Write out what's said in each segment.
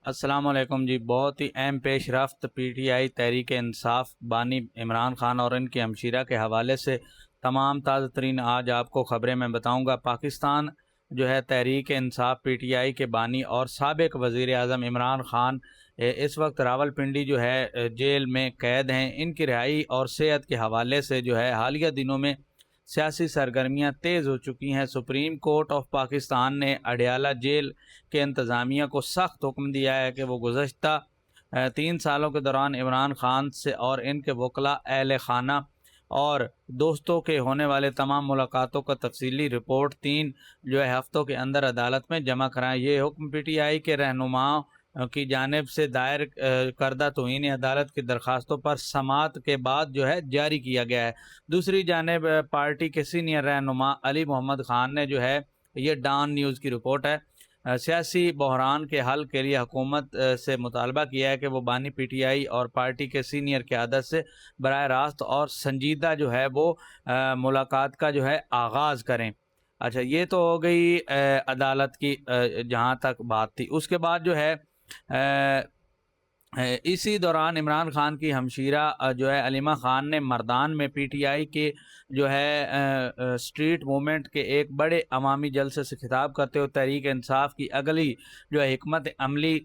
السلام علیکم جی۔ بہت ہی اہم پیش رفت P T I Tehreek Insaf بانی عمران خان اور ان کی ہمشیرہ کے حوالے سے تمام تازہ ترین آج آپ کو خبریں میں بتاؤں گا۔ پاکستان جو ہے Tehreek Insaf P T I کے بانی اور سابق وزیر اعظم عمران خان اس وقت راول پنڈی جو ہے جیل میں قید ہیں۔ ان کی رہائی اور صحت کے حوالے سے جو ہے حالیہ دنوں میں سیاسی سرگرمیاں تیز ہو چکی ہیں۔ سپریم کورٹ آف پاکستان نے اڈیالہ جیل کے انتظامیہ کو سخت حکم دیا ہے کہ وہ گزشتہ 3 سالوں کے دوران عمران خان سے اور ان کے وکلاء، اہل خانہ اور دوستوں کے ہونے والے تمام ملاقاتوں کا تفصیلی رپورٹ 3 جو ہے ہفتوں کے اندر عدالت میں جمع کرائیں۔ یہ حکم پی ٹی آئی کے رہنماؤں کی جانب سے دائر کردہ توہین عدالت کی درخواستوں پر سماعت کے بعد جو ہے جاری کیا گیا ہے۔ دوسری جانب پارٹی کے سینئر رہنما علی محمد خان نے جو ہے، یہ ڈان نیوز کی رپورٹ ہے، سیاسی بحران کے حل کے لیے حکومت سے مطالبہ کیا ہے کہ وہ بانی پی ٹی آئی اور پارٹی کے سینئر قیادت سے براہ راست اور سنجیدہ جو ہے وہ ملاقات کا جو ہے آغاز کریں۔ اچھا، یہ تو ہو گئی عدالت کی جہاں تک بات تھی۔ اس کے بعد جو ہے اسی دوران عمران خان کی ہمشیرہ جو ہے علیمہ خان نے مردان میں پی ٹی آئی کے جو ہے اسٹریٹ موومنٹ کے ایک بڑے عوامی جلسے سے خطاب کرتے ہوئے تحریک انصاف کی اگلی جو ہے حکمت عملی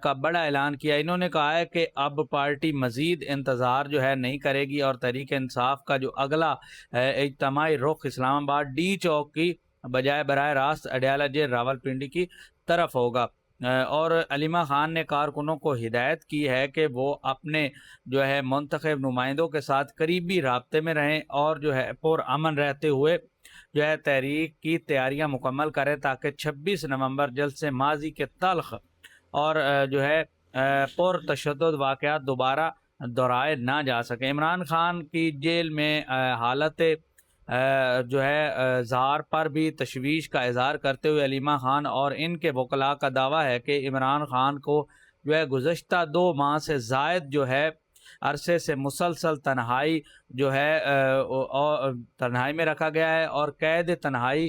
کا بڑا اعلان کیا۔ انہوں نے کہا ہے کہ اب پارٹی مزید انتظار جو ہے نہیں کرے گی اور تحریک انصاف کا جو اگلا اجتماعی رخ اسلام آباد ڈی چوک کی بجائے براہ راست اڈیالہ جیل راول پنڈی کی طرف ہوگا۔ اور علیمہ خان نے کارکنوں کو ہدایت کی ہے کہ وہ اپنے جو ہے منتخب نمائندوں کے ساتھ قریبی رابطے میں رہیں اور جو ہے پرامن رہتے ہوئے جو ہے تحریک کی تیاریاں مکمل کریں تاکہ 26 نومبر جلسے ماضی کے تلخ اور جو ہے پرتشدد واقعات دوبارہ دہرائے نہ جا سکیں۔ عمران خان کی جیل میں حالت جو ہے اظہار پر بھی تشویش کا اظہار کرتے ہوئے علیمہ خان اور ان کے وکلاء کا دعویٰ ہے کہ عمران خان کو جو ہے گزشتہ 2 ماہ سے زائد جو ہے عرصے سے مسلسل تنہائی جو ہے تنہائی میں رکھا گیا ہے اور قید تنہائی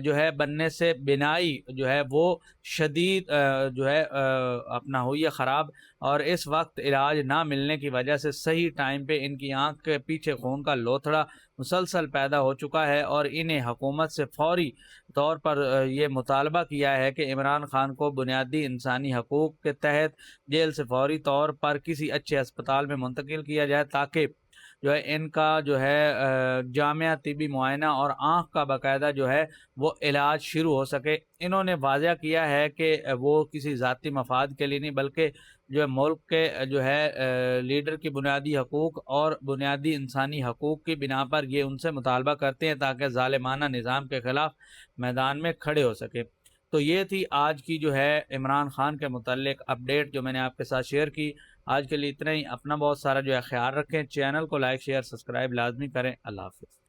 جو ہے بننے سے بینائی جو ہے وہ شدید جو ہے اپنا ہوئی ہے خراب، اور اس وقت علاج نہ ملنے کی وجہ سے صحیح ٹائم پہ ان کی آنکھ کے پیچھے خون کا لوتھڑا مسلسل پیدا ہو چکا ہے، اور انہیں حکومت سے فوری طور پر یہ مطالبہ کیا ہے کہ عمران خان کو بنیادی انسانی حقوق کے تحت جیل سے فوری طور پر کسی اچھے اسپتال میں منتقل کیا جائے تاکہ جو ہے ان کا جو ہے جامعہ طبی معائنہ اور آنکھ کا باقاعدہ جو ہے وہ علاج شروع ہو سکے۔ انہوں نے واضح کیا ہے کہ وہ کسی ذاتی مفاد کے لیے نہیں بلکہ جو ہے ملک کے جو ہے لیڈر کی بنیادی حقوق اور بنیادی انسانی حقوق کی بنا پر یہ ان سے مطالبہ کرتے ہیں تاکہ ظالمانہ نظام کے خلاف میدان میں کھڑے ہو سکے۔ تو یہ تھی آج کی جو ہے عمران خان کے متعلق اپڈیٹ جو میں نے آپ کے ساتھ شیئر کی۔ آج کے لیے اتنا ہی۔ اپنا بہت سارا جو ہے خیال رکھیں، چینل کو لائک شیئر سبسکرائب لازمی کریں۔ اللہ حافظ۔